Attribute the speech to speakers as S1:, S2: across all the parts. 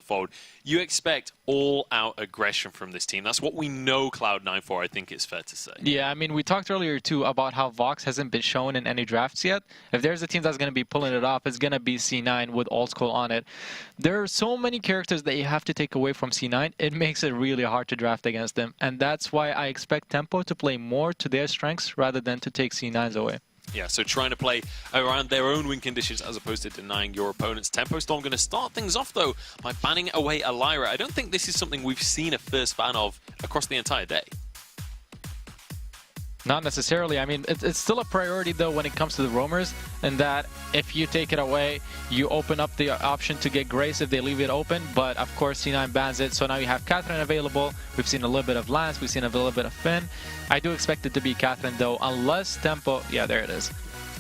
S1: forward. You expect all-out aggression from this team. That's what we know Cloud9 for, I think it's fair to say.
S2: Yeah, I mean, we talked earlier, too, about how Vox hasn't been shown in any drafts yet. If there's a team that's going to be pulling it off, it's going to be C9 with Old School on it. There are so many characters that you have to take away from C9. It makes it really hard to draft against them, and that's why I expect Tempo to play more to their strengths rather than to take C9's away.
S1: Yeah, so trying to play around their own win conditions as opposed to denying your opponent's Tempo Storm. Going to start things off, though, by banning away a Lyra. I don't think this is something we've seen a first ban of across the entire day.
S2: Not necessarily. I mean, it's still a priority, though, when it comes to the roamers, in that if you take it away, you open up the option to get Grace if they leave it open. But, of course, C9 bans it. So now you have Catherine available. We've seen a little bit of Lance. We've seen a little bit of Finn. I do expect it to be Catherine, though, unless Tempo... Yeah, there it is.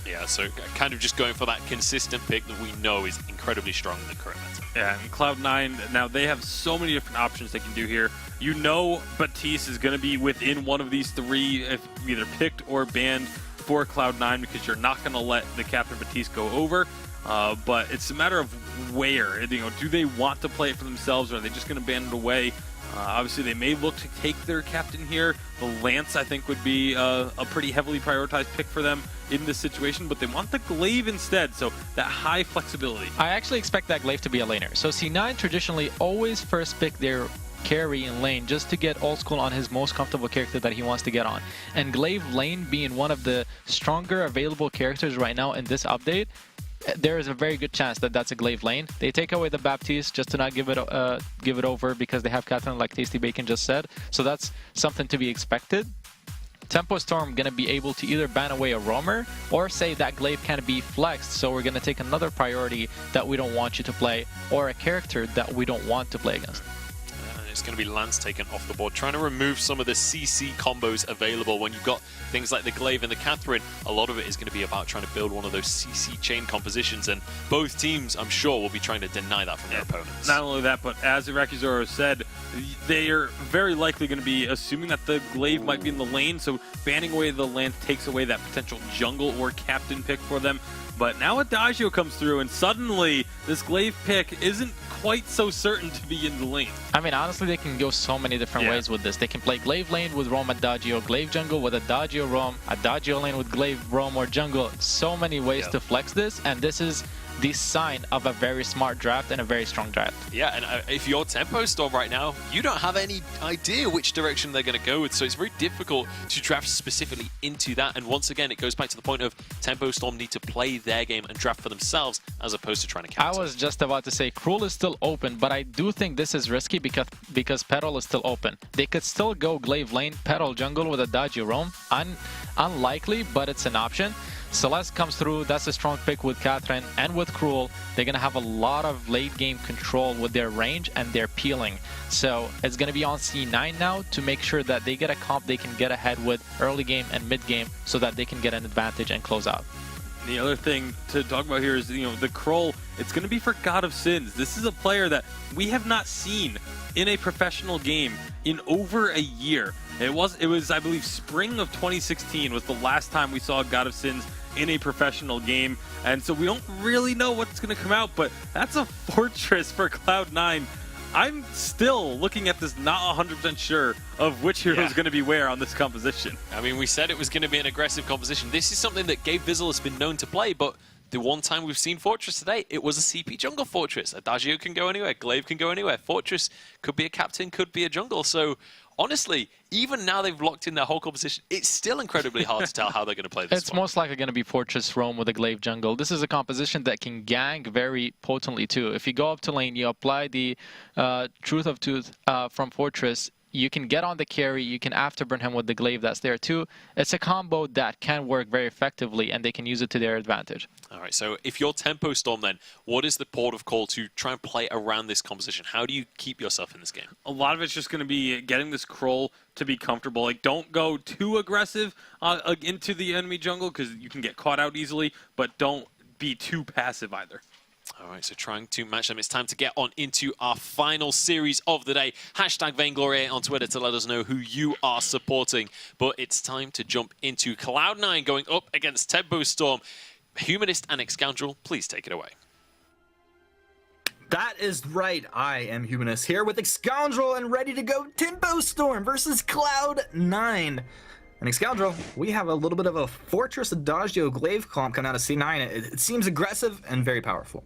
S1: Yeah, so kind of just going for that consistent pick that we know is incredibly strong in the current meta.
S3: Yeah, and Cloud9, now they have so many different options they can do here. You know Batiste is going to be within one of these three, if either picked or banned for Cloud9, because you're not going to let the Captain Batiste go over. But it's a matter of where. You know, do they want to play it for themselves, or are they just going to ban it away? Obviously, they may look to take their captain here. The Lance, I think, would be a pretty heavily prioritized pick for them in this situation, but they want the Glaive instead, so that high flexibility.
S2: I actually expect that Glaive to be a laner. So C9 traditionally always first pick their carry in lane just to get Old School on his most comfortable character that he wants to get on. And Glaive lane being one of the stronger available characters right now in this update, there is a very good chance that that's a Glaive lane. They take away the Baptiste just to not give it over because they have Catherine, like Tasty Bacon just said. So that's something to be expected. Tempo Storm going to be able to either ban away a roamer or say that Glaive can be flexed, so we're going to take another priority that we don't want you to play, or a character that we don't want to play against.
S1: It's going to be Lance taken off the board, trying to remove some of the CC combos available. When you've got things like the Glaive and the Catherine, a lot of it is going to be about trying to build one of those CC chain compositions, and both teams, I'm sure, will be trying to deny that from their opponents.
S3: Not only that, but as Irakizoro said, they are very likely going to be assuming that the Glaive might be in the lane, so banning away the Lance takes away that potential jungle or captain pick for them. But now Adagio comes through, and suddenly this Glaive pick isn't quite so certain to be in the lane.
S2: I mean, honestly, they can go so many different ways with this. They can play Glaive lane with Roam Adagio, Glaive jungle with Adagio Roam, Adagio lane with Glaive Roam or jungle. So many ways to flex this, and this is the sign of a very smart draft and a very strong draft.
S1: Yeah, and if you're Tempo Storm right now, you don't have any idea which direction they're going to go with, so it's very difficult to draft specifically into that. And once again, it goes back to the point of Tempo Storm need to play their game and draft for themselves as opposed to trying to counter.
S2: I was just about to say Cruel is still open, but I do think this is risky because Petal is still open. They could still go Glaive lane, Petal jungle with Adagio Roam. Unlikely, but it's an option. Celeste comes through, that's a strong pick with Catherine and with Cruel. They're going to have a lot of late game control with their range and their peeling. So it's going to be on C9 now to make sure that they get a comp they can get ahead with early game and mid game so that they can get an advantage and close out.
S3: The other thing to talk about here is, you know, the Kroll, it's going to be for God of Sins. This is a player that we have not seen in a professional game in over a year. It was, I believe, spring of 2016 was the last time we saw God of Sins in a professional game, and so we don't really know what's going to come out, but that's a fortress for Cloud9. I'm still looking at this, not 100% sure of which hero is going to be where on this composition.
S1: I mean, we said it was going to be an aggressive composition. This is something that Gabe Vizzle has been known to play, but the one time we've seen Fortress today, it was a CP jungle Fortress. Adagio can go anywhere, Glaive can go anywhere. Fortress could be a captain, could be a jungle, so honestly, even now they've locked in their whole composition, it's still incredibly hard to tell how they're going to play this.
S2: It's most likely going to be Fortress Roam with a Glaive jungle. This is a composition that can gang very potently too. If you go up to lane, you apply the Truth of Tooth from Fortress, you can get on the carry, you can afterburn him with the Glaive that's there too. It's a combo that can work very effectively, and they can use it to their advantage.
S1: All right, so if you're Tempo Storm then, what is the port of call to try and play around this composition? How do you keep yourself in this game?
S3: A lot of it's just going to be getting this Kroll to be comfortable. Like, don't go too aggressive into the enemy jungle because you can get caught out easily, but don't be too passive either.
S1: All right, so trying to match them. It's time to get on into our final series of the day. Hashtag Vainglory8 on Twitter to let us know who you are supporting. But it's time to jump into Cloud9 going up against Tempo Storm. Humanist and Excoundrel, please take it away.
S4: That is right. I am Humanist here with Scoundrel and ready to go Tempo Storm versus Cloud9. And Scoundrel, we have a little bit of a Fortress Adagio Glaive comp coming out of C9. It seems aggressive and very powerful.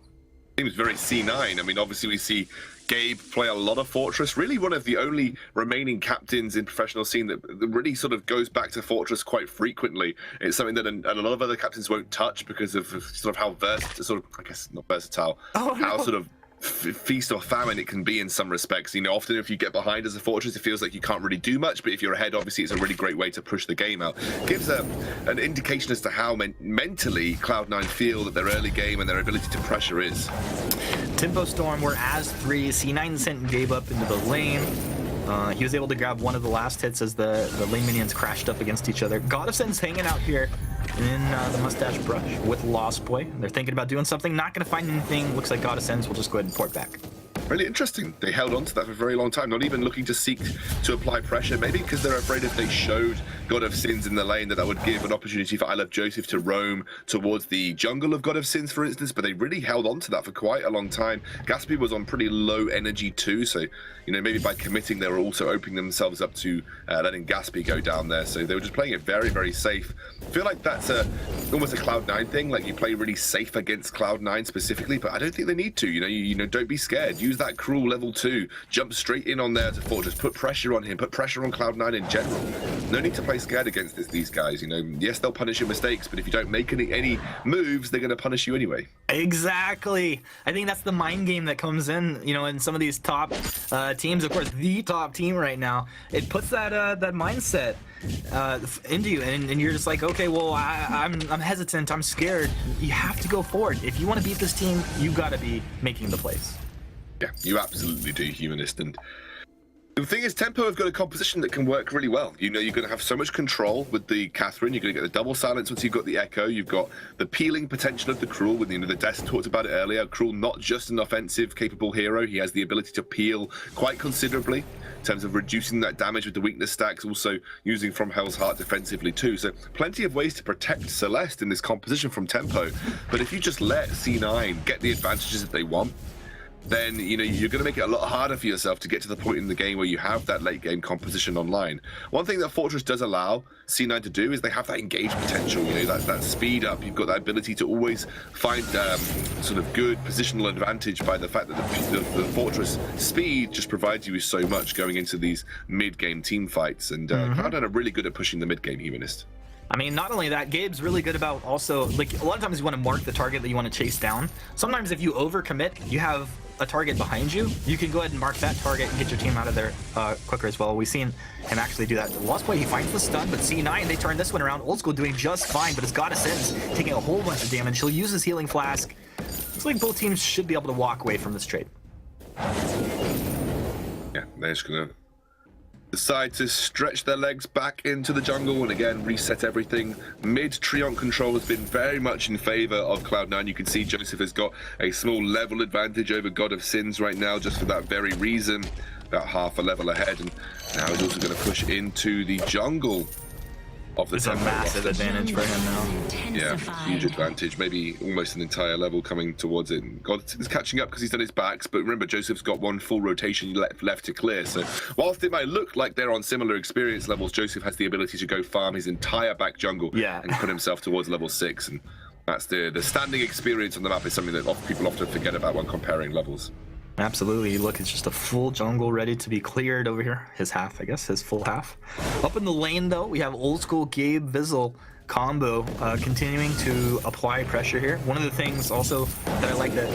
S5: Seems very C9. I mean, obviously we see Gabe play a lot of Fortress, really one of the only remaining captains in professional scene that really sort of goes back to Fortress quite frequently. It's something that a lot of other captains won't touch because of sort of how versatile, I guess not versatile, how sort of feast or famine it can be in some respects. You know, often if you get behind as a Fortress, it feels like you can't really do much, but if you're ahead, obviously it's a really great way to push the game out. Gives an indication as to how mentally Cloud9 feel that their early game and their ability to pressure is.
S4: Tempo Storm were as 3. C9 sent Gabe up into the lane. He was able to grab one of the last hits as the lane minions crashed up against each other. God of Sin's hanging out here in the mustache brush with Lost Boy. They're thinking about doing something, not going to find anything. Looks like God of Sins will just go ahead and port back.
S5: Really interesting. They held on to that for a very long time, not even looking to seek to apply pressure, maybe because they're afraid if they showed God of Sins in the lane that would give an opportunity for I Love Joseph to roam towards the jungle of God of Sins, for instance, but they really held on to that for quite a long time. Gatsby was on pretty low energy too, so, you know, maybe by committing they were also opening themselves up to letting Gatsby go down there, so they were just playing it very, very safe. I feel like that's almost a Cloud9 thing, like you play really safe against Cloud9 specifically, but I don't think they need to, you know, don't be scared. Use that cruel level 2, jump straight in on there to Fortress, put pressure on him, put pressure on Cloud9 in general. No need to play scared against these guys, you know. Yes, they'll punish your mistakes, but if you don't make any moves, they're going to punish you anyway.
S4: Exactly. I think that's the mind game that comes in, you know, in some of these top teams. Of course, the top team right now, it puts that that mindset into you, and you're just like, okay, well, I'm hesitant, I'm scared. You have to go forward. If you want to beat this team, you got to be making the plays.
S5: Yeah, you absolutely do, Humanist. And the thing is, Tempo have got a composition that can work really well. You know, you're going to have so much control with the Catherine. You're going to get the double silence once you've got the Echo. You've got the peeling potential of the Cruel. With, you know, the Desk talked about it earlier. Cruel, not just an offensive capable hero. He has the ability to peel quite considerably in terms of reducing that damage with the weakness stacks. Also using From Hell's Heart defensively too. So plenty of ways to protect Celeste in this composition from Tempo. But if you just let C9 get the advantages that they want, then, you know, you're going to make it a lot harder for yourself to get to the point in the game where you have that late game composition online. One thing that Fortress does allow C9 to do is they have that engage potential, you know, that speed up. You've got that ability to always find sort of good positional advantage by the fact that the Fortress speed just provides you with so much going into these mid-game team fights. And Cloud9 are really good at pushing the mid-game, Humanist.
S4: I mean, not only that, Gabe's really good about also, like, a lot of times you want to mark the target that you want to chase down. Sometimes if you overcommit, you have a target behind you, you can go ahead and mark that target and get your team out of there quicker as well. We've seen him actually do that. Lost Boy, he finds the stun, but C9, they turn this one around. Old School doing just fine, but it's God of Sins taking a whole bunch of damage. He'll use his healing flask. Looks like both teams should be able to walk away from this trade.
S5: Yeah, they're just going to decide to stretch their legs back into the jungle and again reset everything. Mid Treant control has been very much in favor of Cloud9. You can see Joseph has got a small level advantage over God of Sins right now, just for that very reason. About half a level ahead, and now he's also going to push into the jungle of the
S4: It's a massive advantage for him now.
S5: Yeah, huge advantage. Maybe almost an entire level coming towards it. God is catching up because he's done his backs, but remember, Joseph's got one full rotation left to clear. So whilst it might look like they're on similar experience levels, Joseph has the ability to go farm his entire back jungle and put himself towards level 6. And that's the standing experience on the map is something that people often forget about when comparing levels.
S4: Absolutely. Look, it's just a full jungle ready to be cleared over here. His half, I guess, his full half. Up in the lane, though, we have Old School Gabe Vizzle combo continuing to apply pressure here. One of the things also that I like that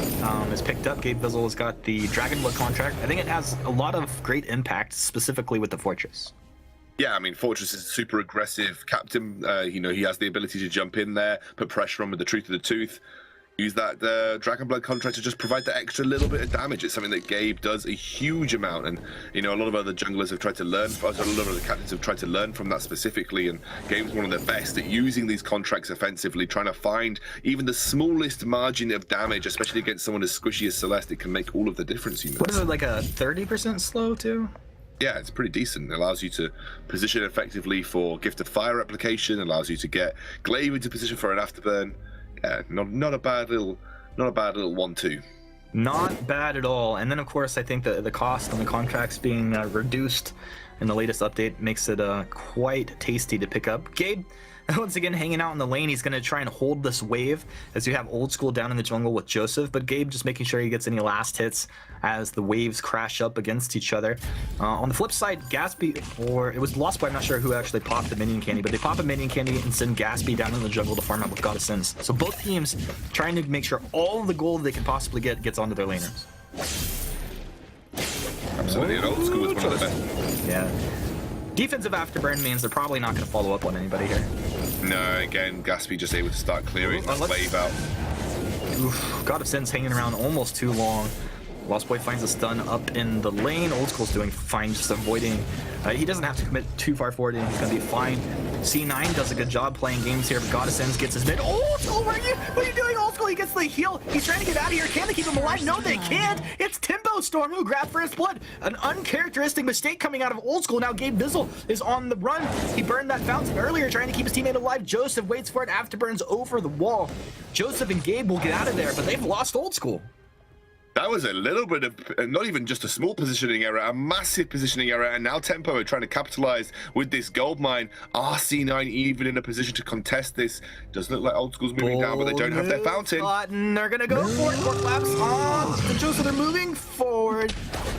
S4: is picked up, Gabe Vizzle has got the Dragon Blood contract. I think it has a lot of great impact, specifically with the Fortress.
S5: Yeah, I mean, Fortress is a super aggressive captain. You know, he has the ability to jump in there, put pressure on with the Truth of the Tooth. Use that Dragon Blood contract to just provide that extra little bit of damage. It's something that Gabe does a huge amount, and you know, a lot of other junglers have tried to learn. A lot of other captains have tried to learn from that specifically, and Gabe's one of the best at using these contracts offensively, trying to find even the smallest margin of damage, especially against someone as squishy as Celeste. It can make all of the difference. You know?
S4: What is it, like a 30% slow too?
S5: Yeah, it's pretty decent. It allows you to position effectively for Gift of Fire application. Allows you to get Glaive into position for an afterburn. Yeah, not a bad little 1-2.
S4: Not bad at all. And then, of course, I think the cost on the contracts being reduced in the latest update makes it quite tasty to pick up. Gabe, once again, hanging out in the lane. He's going to try and hold this wave as you have Old School down in the jungle with Joseph. But Gabe just making sure he gets any last hits as the waves crash up against each other. On the flip side, Gatsby, or it was Lost Boy, I'm not sure who actually popped the minion candy, but they pop a minion candy and send Gatsby down in the jungle to farm out with God of Sins. So both teams trying to make sure all of the gold they can possibly get gets onto their laners.
S5: Absolutely, and Old School was one of the best.
S4: Yeah. Defensive afterburn means they're probably not going to follow up on anybody here.
S5: No, again, Gatsby just able to start clearing this wave out.
S4: Oof, God of Sins hanging around almost too long. Lost Boy finds a stun up in the lane. Old School's doing fine, just avoiding. He doesn't have to commit too far forward, and he's going to be fine. C9 does a good job playing games here, but God of Sins gets his mid. Old School, what are you doing, Old School? He gets the heal. He's trying to get out of here. Can they keep him alive? No, they can't. It's Timbo Storm who grabbed first blood. An uncharacteristic mistake coming out of Old School. Now Gabe Vizzle is on the run. He burned that fountain earlier, trying to keep his teammate alive. Joseph waits for it. Afterburn's over the wall. Joseph and Gabe will get out of there, but they've lost Old School.
S5: That was a little bit of, not even just a small positioning error, a massive positioning error, and now Tempo are trying to capitalize with this gold mine. Are C9 even in a position to contest this? Doesn't look like Old School's moving down, but they don't have their fountain.
S4: Button. They're gonna go for it. 4 claps on. And Joseph, they're moving forward.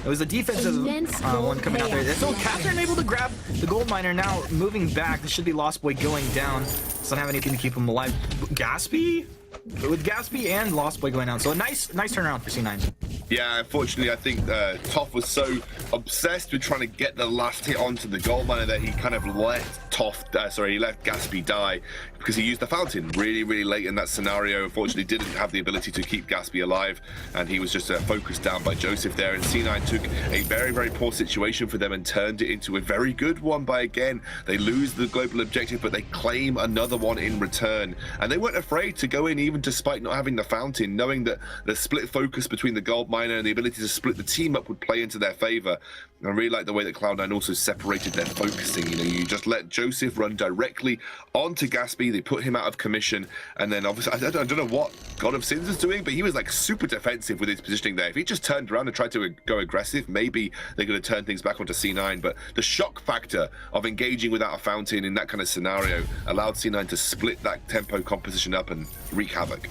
S4: It was a defensive one coming out there. So Catherine able to grab the gold miner, now moving back. This should be Lost Boy going down. Doesn't have anything to keep him alive. Gatsby? With Gatsby and Lost Boy going down, so a nice turnaround for C9.
S5: Yeah, unfortunately, I think Toph was so obsessed with trying to get the last hit onto the gold miner that he kind of let he let Gatsby die because he used the fountain really late in that scenario. Unfortunately, didn't have the ability to keep Gatsby alive, and he was just focused down by Joseph there. And C9 took a very poor situation for them and turned it into a very good one by, again, they lose the global objective, but they claim another one in return. And they weren't afraid to go in even despite not having the fountain, knowing that the split focus between the gold miner and the ability to split the team up would play into their favor. And I really like the way that Cloud9 also separated their focusing. You know, you just let Joseph run directly onto Gatsby, they put him out of commission, and then obviously, I don't know what God of Sins is doing, but he was like super defensive with his positioning there. If he just turned around and tried to go aggressive, maybe they're going to turn things back onto C9, but the shock factor of engaging without a fountain in that kind of scenario allowed C9 to split that tempo composition up and wreak havoc.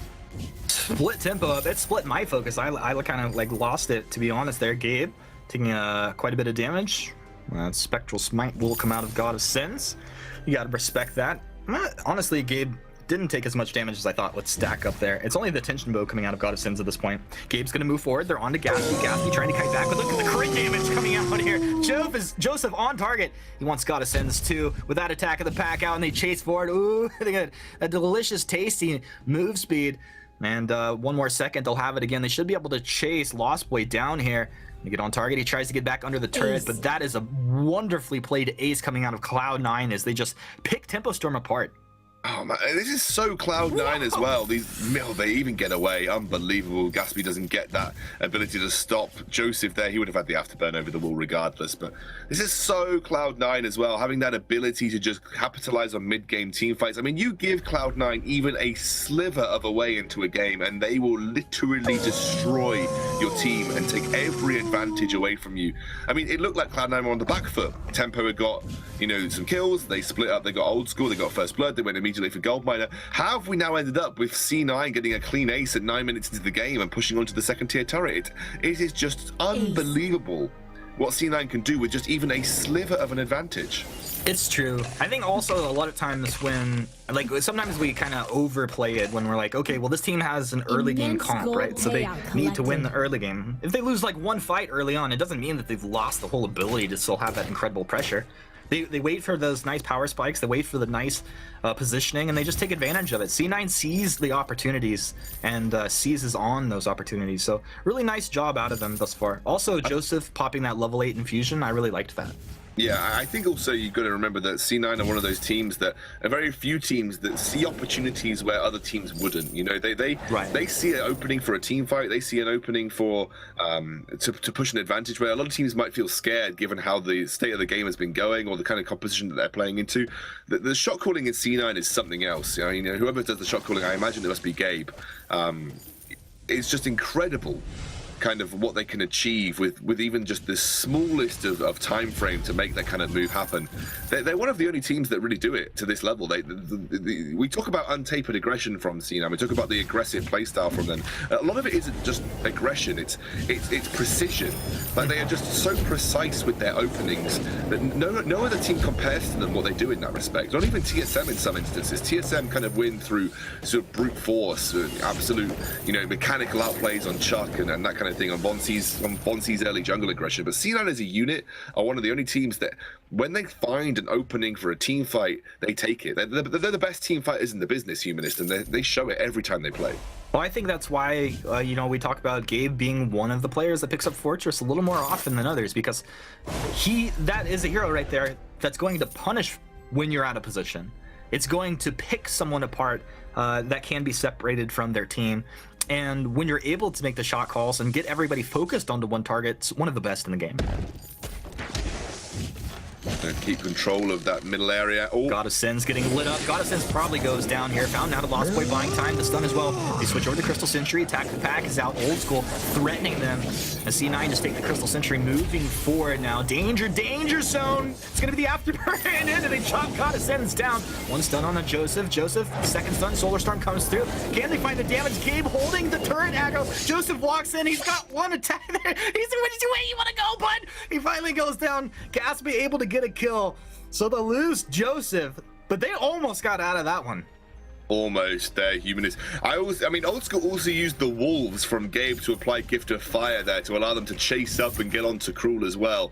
S4: Split tempo up. It split my focus. I kind of like lost it, to be honest there. Gabe taking quite a bit of damage. Spectral Smite will come out of God of Sins. You gotta respect that. Honestly, Gabe didn't take as much damage as I thought would stack up there. It's only the tension bow coming out of God of Sins at this point. Gabe's gonna move forward. They're on to Gatsby. Gatsby trying to kite back, but look at the crit damage coming out here. Joseph on target. He wants God of Sins too. With that attack of the pack out, and they chase forward. Ooh, they got a delicious, tasty move speed. And 1 more second, they'll have it again. They should be able to chase Lost Boy down here. They get on target. He tries to get back under the turret, but that is a wonderfully played ace coming out of Cloud9 as they just pick Tempo Storm apart.
S5: Oh man, this is so Cloud9 as well. They even get away. Unbelievable. Gatsby doesn't get that ability to stop Joseph there. He would have had the afterburn over the wall regardless. But this is so Cloud9 as well, having that ability to just capitalize on mid-game team fights. I mean, you give Cloud9 even a sliver of a way into a game, and they will literally destroy your team and take every advantage away from you. I mean, it looked like Cloud9 were on the back foot. Tempo had got, some kills. They split up. They got Old School. They got First Blood. They went immediately for gold miner. How have we now ended up with C9 getting a clean ace at 9 minutes into the game and pushing onto the second tier turret? It is just unbelievable what C9 can do with just even a sliver of an advantage.
S4: It's true. I think also a lot of times when, sometimes we kind of overplay it when we're like, okay, well, this team has an early game comp, right? So they need to win the early game. If they lose like one fight early on, it doesn't mean that they've lost the whole ability to still have that incredible pressure. They wait for those nice power spikes, they wait for the nice positioning, and they just take advantage of it. C9 sees the opportunities and seizes on those opportunities. So really nice job out of them thus far. Also, Joseph popping that level 8 infusion, I really liked that.
S5: Yeah, I think also you've got to remember that C9 are one of those teams that are very few teams that see opportunities where other teams wouldn't. You know, they see an opening for a team fight. They see an opening for to push an advantage where a lot of teams might feel scared given how the state of the game has been going or the kind of composition that they're playing into. The shot calling in C9 is something else. You know, whoever does the shot calling, I imagine it must be Gabe. It's just incredible kind of what they can achieve with even just the smallest of time frame to make that kind of move happen. They're one of the only teams that really do it to this level. We talk about untapered aggression from C9. We talk about the aggressive playstyle from them. A lot of it isn't just aggression. It's precision. Like, they are just so precise with their openings that no other team compares to them what they do in that respect. Not even TSM in some instances. TSM kind of win through sort of brute force, absolute, mechanical outplays on Chuck and that kind of thing on Bonsi's early jungle aggression. But C9 as a unit are one of the only teams that, when they find an opening for a team fight, they take it. They're the best team fighters in the business, Humanist, and they show it every time they play.
S4: Well, I think that's why, we talk about Gabe being one of the players that picks up Fortress a little more often than others, because that is a hero right there that's going to punish when you're out of position. It's going to pick someone apart that can be separated from their team. And when you're able to make the shot calls and get everybody focused onto one target, it's one of the best in the game.
S5: Keep control of that middle area. Oh,
S4: God of Sin's getting lit up. God of Sin's probably goes down here. Found out a Lost Boy buying time. The stun as well. They switch over to Crystal Sentry. Attack the Pack is out. Old School threatening them. As C9 just take the Crystal Sentry, moving forward now. Danger zone. It's going to be the afterburn. And they chop God of Sin's down. One stun on the Joseph. Second stun. Solar Storm comes through. Can they find the damage? Gabe holding the turret aggro. Joseph walks in. He's got one attack there. He's where you want to go, bud? He finally goes down. Gatsby able to get a kill. So they lose Joseph, but they almost got out of that one.
S5: Almost there, Humanist. Old School also used the wolves from Gabe to apply Gift of Fire there to allow them to chase up and get onto Cruel as well.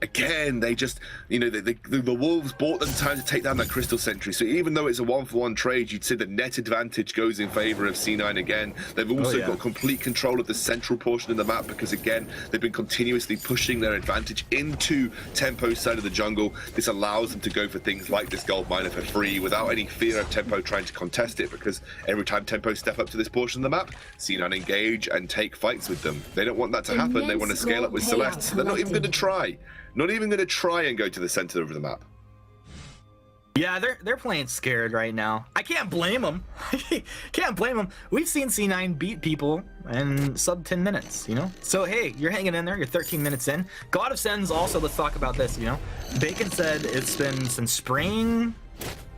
S5: Again, they just, the wolves bought them time to take down that Crystal Sentry. So even though it's a 1-for-1 trade, you'd say the net advantage goes in favor of C9 again. They've also got complete control of the central portion of the map because, again, they've been continuously pushing their advantage into Tempo's side of the jungle. This allows them to go for things like this gold miner for free without any fear of Tempo trying to contest it, because every time Tempo step up to this portion of the map, C9 engage and take fights with them. They don't want that to happen. They want to scale up with Celeste. So they're not even going to try. Not even going to try and go to the center of the map.
S4: Yeah, they're playing scared right now. I can't blame them. Can't blame them. We've seen C9 beat people in sub 10 minutes, So, hey, you're hanging in there. You're 13 minutes in. God of Sins also, let's talk about this, Bacon said it's been since spring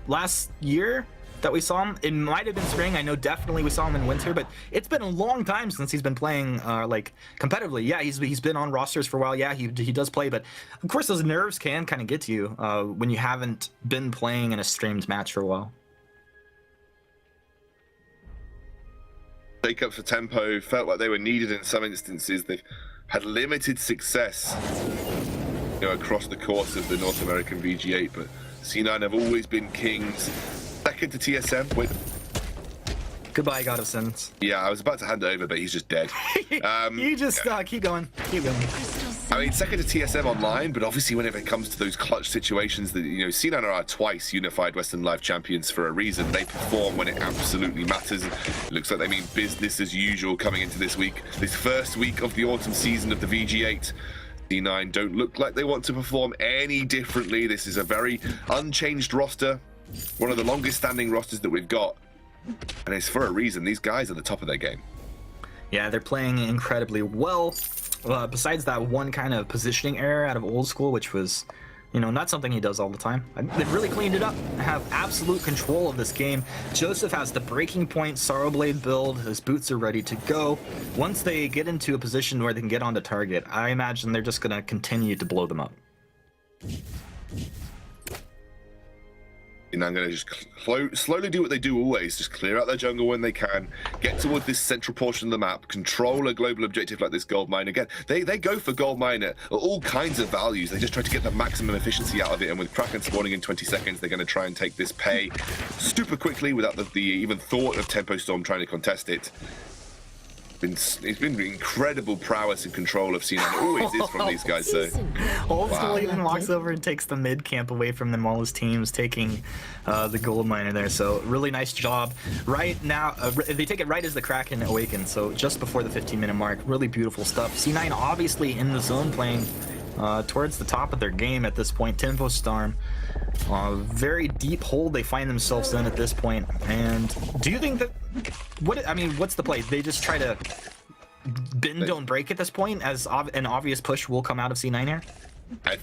S4: last year that we saw him. It might have been spring. I know definitely we saw him in winter, but it's been a long time since he's been playing competitively. Yeah, he's been on rosters for a while. Yeah, he does play, but of course those nerves can kind of get to you when you haven't been playing in a streamed match for a while.
S5: Take up for Tempo felt like they were needed in some instances. They've had limited success across the course of the North American VG8, but C9 have always been kings. Second to TSM. Wait.
S4: Goodbye, God of Sins.
S5: Yeah, I was about to hand it over, but he's just dead.
S4: You just keep going. Keep going.
S5: Second to TSM online, but obviously whenever it comes to those clutch situations, that C9 are twice unified Western Live champions for a reason. They perform when it absolutely matters. It looks like they mean business as usual coming into this week. This first week of the autumn season of the VG8. C9 don't look like they want to perform any differently. This is a very unchanged roster. One of the longest standing rosters that we've got, and it's for a reason. These guys are the top of their game.
S4: Yeah, they're playing incredibly well. Besides that one kind of positioning error out of Old School, which was, not something he does all the time. They've really cleaned it up, have absolute control of this game. Joseph has the breaking point Sorrowblade build. His boots are ready to go. Once they get into a position where they can get on the target, I imagine they're just going to continue to blow them up.
S5: I'm going to just slowly do what they do always, just clear out their jungle when they can, get towards this central portion of the map, control a global objective like this gold mine. Again, they go for gold mine at all kinds of values. They just try to get the maximum efficiency out of it, and with Kraken spawning in 20 seconds, they're going to try and take this pay super quickly without the even thought of Tempo Storm trying to contest it. It's been incredible prowess and control of C9. It always is from these guys, though.
S4: Old School even walks over and takes the mid camp away from them, all his teams taking the gold miner there. So really nice job. Right now, they take it right as the Kraken awakens, so just before the 15-minute mark. Really beautiful stuff. C9 obviously in the zone playing towards the top of their game at this point. Tempo Storm. Very deep hole they find themselves in at this point. And do you think that what's the play? They just try to bend don't break at this point, as an obvious push will come out of C9 here.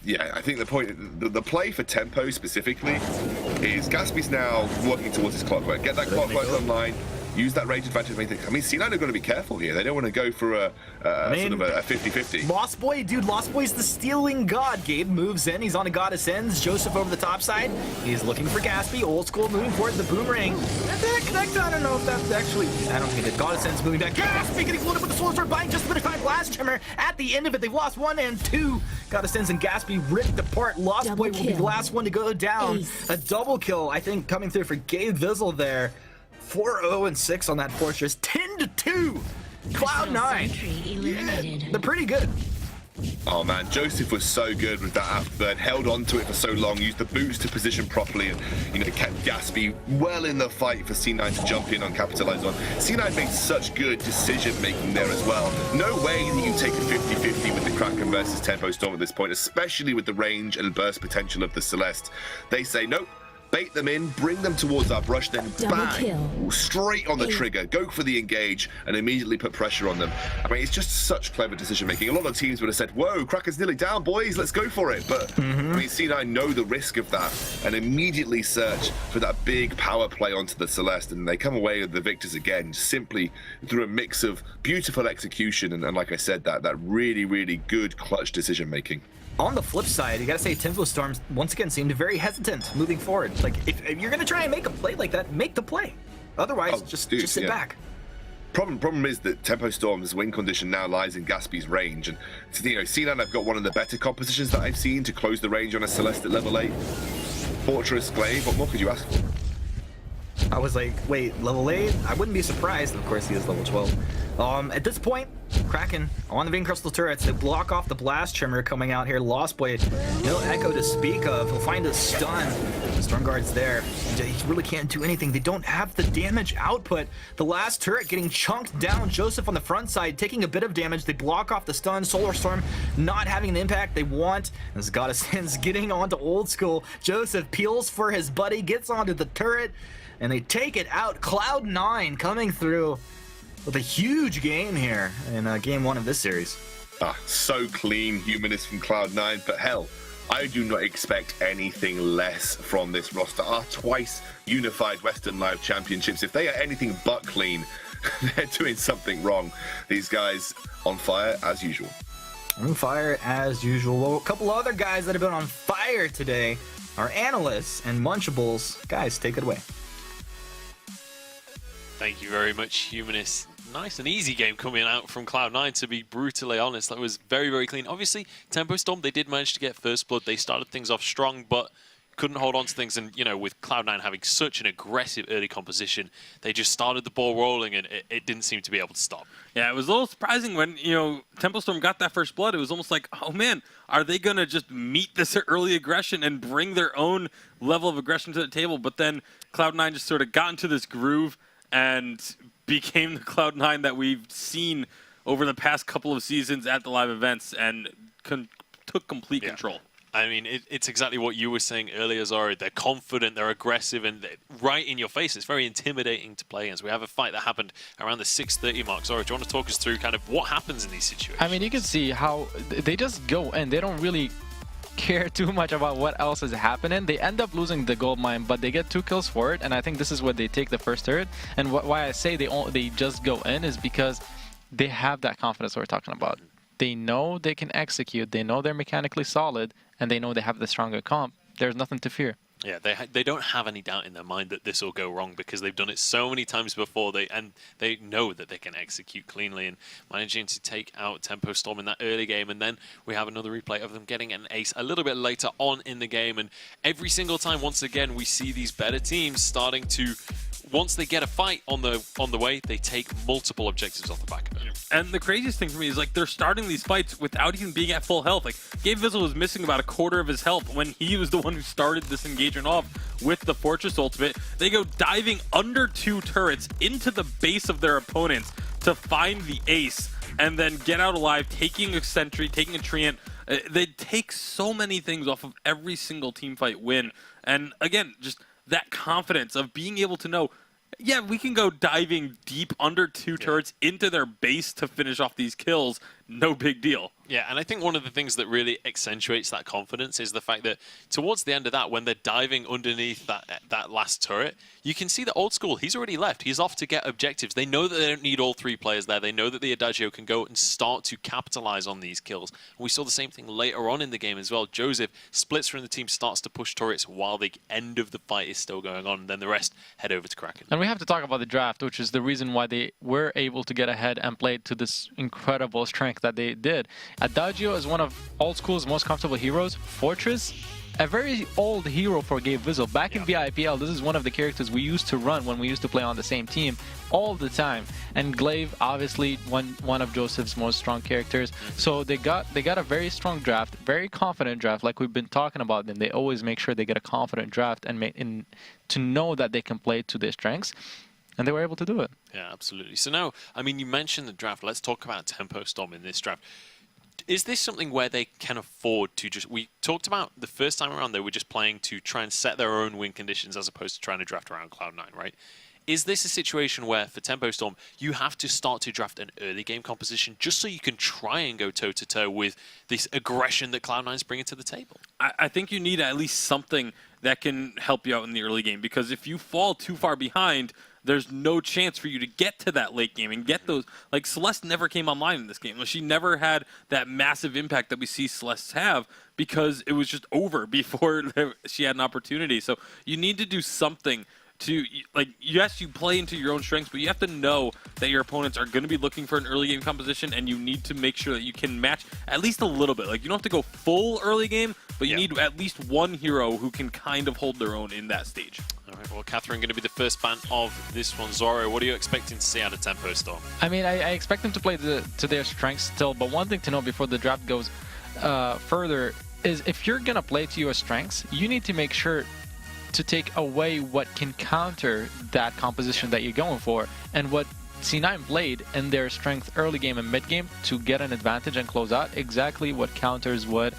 S5: Yeah, I think the play for tempo specifically is Gaspy's now working towards his clockwork. Get that clockwork online. Use that range advantage. I mean, C9 are going to be careful here. They don't want to go for a sort of a 50-50.
S4: Lost Boy, dude, Lost Boy's the stealing god. Gabe moves in. He's on a God Ascends. Joseph over the top side. He's looking for Gaspy. Old school moving forward. The boomerang. Did that connect? I don't know if that's actually... I don't think it did. God Ascends moving back. Gaspy getting floated with the Soul Sword, buying just a bit of time. Blast Trimmer at the end of it. They've lost 1 and 2. God Ascends and Gaspy ripped apart. Lost Boy will be the last one to go down. A double kill, I think, coming through for Gabe Vizzle there. 4-0-6 on that Fortress. 10-2. Cloud9. Yeah, they're pretty good.
S5: Oh man, Joseph was so good with that afterburn, held on to it for so long, used the boost to position properly, and kept Gaspy well in the fight for C9 to jump in and capitalize on. C9 made such good decision making there as well. No way that you take a 50-50 with the Kraken versus Tempo Storm at this point, especially with the range and burst potential of the Celeste. They say nope. Bait them in, bring them towards our brush, then bang, straight on the trigger, go for the engage, and immediately put pressure on them. I mean, it's just such clever decision-making. A lot of teams would have said, whoa, Kraken's nearly down, boys, let's go for it. But, I mean, C9 know the risk of that and immediately search for that big power play onto the Celeste, and they come away with the victors again, simply through a mix of beautiful execution and like I said, that really, really good clutch decision-making.
S4: On the flip side, you gotta say Tempo Storms once again seemed very hesitant moving forward. Like, if you're gonna try and make a play like that, make the play. Otherwise, just sit back.
S5: Problem is that Tempo Storm's win condition now lies in Gaspy's range, and C9 have got one of the better compositions that I've seen to close the range on a Celeste at level 8. Fortress, Glaive, what more could you ask for?
S4: I was like, wait, level 8? I wouldn't be surprised. Of course, he is level 12. At this point, Kraken on the Vein Crystal turrets. They block off the Blast Trimmer coming out here. Lost Boy, no Echo to speak of. He'll find a stun. Storm Guard's there. He really can't do anything. They don't have the damage output. The last turret getting chunked down. Joseph on the front side taking a bit of damage. They block off the stun. Solar Storm not having the impact they want. As God Ascends getting onto Old School. Joseph peels for his buddy, gets onto the turret, and they take it out. Cloud9 coming through with a huge game here in game 1 of this series.
S5: So clean, Humanist from Cloud9, but hell, I do not expect anything less from this roster. Our twice unified Western Live Championships, if they are anything but clean, they're doing something wrong. These guys on fire as usual.
S4: On fire as usual. Well, a couple other guys that have been on fire today are Analysts and Munchables. Guys, take it away.
S1: Thank you very much, Humanist. Nice and easy game coming out from Cloud9, to be brutally honest. That was very, very clean. Obviously, Tempo Storm, they did manage to get first blood. They started things off strong, but couldn't hold on to things. And, with Cloud9 having such an aggressive early composition, they just started the ball rolling, and it didn't seem to be able to stop.
S3: Yeah, it was a little surprising when, Tempo Storm got that first blood. It was almost like, oh, man, are they going to just meet this early aggression and bring their own level of aggression to the table? But then Cloud9 just sort of got into this groove and became the Cloud9 that we've seen over the past couple of seasons at the live events and took complete control.
S1: I mean, it's exactly what you were saying earlier, Zara. They're confident, they're aggressive, and right in your face. It's very intimidating to play against. We have a fight that happened around the 6:30 mark. Zara, do you want to talk us through kind of what happens in these situations?
S2: I mean, you can see how they just go and they don't really care too much about what else is happening. They end up losing the gold mine, but they get 2 kills for it, and I think this is what they take the first turret. And why I say they just go in is because they have that confidence we're talking about. They know they can execute, they know they're mechanically solid, and they know they have the stronger comp. There's nothing to fear.
S1: Yeah, they don't have any doubt in their mind that this will go wrong because they've done it so many times before. They know that they can execute cleanly and managing to take out Tempo Storm in that early game. And then we have another replay of them getting an ace a little bit later on in the game. And every single time, once again, we see these better teams starting to, once they get a fight on the way, they take multiple objectives off the back of it.
S3: And the craziest thing for me is, like, they're starting these fights without even being at full health. Like, Gabe Vizzle was missing about a quarter of his health when he was the one who started this engagement off with the Fortress ultimate. They go diving under 2 turrets into the base of their opponents to find the ace and then get out alive, taking a sentry, taking a treant. They take so many things off of every single team fight win. And again, just that confidence of being able to know Yeah, we can go diving deep under 2 turrets into their base to finish off these kills. No big deal.
S1: Yeah, and I think one of the things that really accentuates that confidence is the fact that towards the end of that, when they're diving underneath that last turret, you can see that Old School, he's already left. He's off to get objectives. They know that they don't need all 3 players there. They know that the Adagio can go and start to capitalize on these kills. And we saw the same thing later on in the game as well. Joseph splits from the team, starts to push turrets while the end of the fight is still going on, and then the rest head over to Kraken.
S2: And we have to talk about the draft, which is the reason why they were able to get ahead and play to this incredible strength that they did. Adagio is one of Old School's most comfortable heroes. Fortress, a very old hero for Gabe Vizzle. Back in VIPL, this is one of the characters we used to run when we used to play on the same team all the time. And Glaive, obviously, one of Joseph's most strong characters. So they got a very strong draft, very confident draft, like we've been talking about them. They always make sure they get a confident draft and to know that they can play to their strengths. And they were able to do it.
S1: Yeah, absolutely. So now, I mean, you mentioned the draft. Let's talk about Tempo Storm in this draft. Is this something where they can afford to just... We talked about the first time around, they were just playing to try and set their own win conditions as opposed to trying to draft around Cloud9, right? Is this a situation where, for Tempo Storm, you have to start to draft an early game composition just so you can try and go toe-to-toe with this aggression that Cloud9's bringing to the table?
S3: I think you need at least something that can help you out in the early game, because if you fall too far behind, there's no chance for you to get to that late game and get those. Like, Celeste never came online in this game. She never had that massive impact that we see Celeste have because it was just over before she had an opportunity. So you need to do something to, like, yes, you play into your own strengths, but you have to know that your opponents are going to be looking for an early game composition, and you need to make sure that you can match at least a little bit. Like, you don't have to go full early game, but you need at least one hero who can kind of hold their own in that stage.
S1: All right, well, Catherine going to be the first fan of this one. Zoro, what are you expecting to see out of Tempo Storm?
S2: I mean, I expect them to play to their strengths still, but one thing to know before the draft goes further is if you're going to play to your strengths, you need to make sure to take away what can counter that composition that you're going for. And what C9 played in their strength early game and mid game to get an advantage and close out, exactly what counters what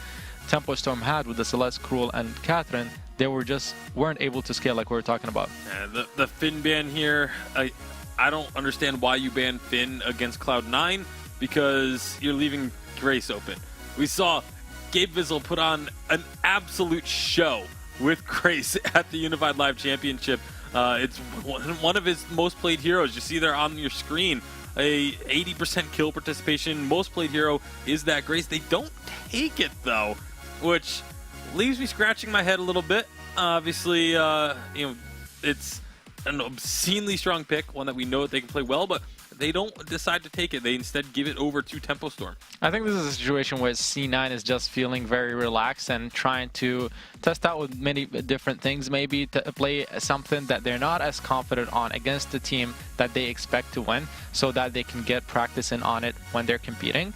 S2: Tempo Storm had with the Celeste, Cruel, and Catherine. They weren't able to scale like we were talking about.
S3: The Finn ban here, I don't understand why you banned Finn against Cloud9, because you're leaving Grace open. We saw Gabe Vizzle put on an absolute show with Grace at the Unified Live Championship. It's one of his most played heroes. You see there on your screen, a 80% kill participation. Most played hero is that Grace. They don't take it though, which leaves me scratching my head a little bit. Obviously, it's an obscenely strong pick, one that we know that they can play well, but they don't decide to take it. They instead give it over to Tempo Storm.
S2: I think this is a situation where C9 is just feeling very relaxed and trying to test out with many different things, maybe to play something that they're not as confident on against the team that they expect to win, so that they can get practice in on it when they're competing.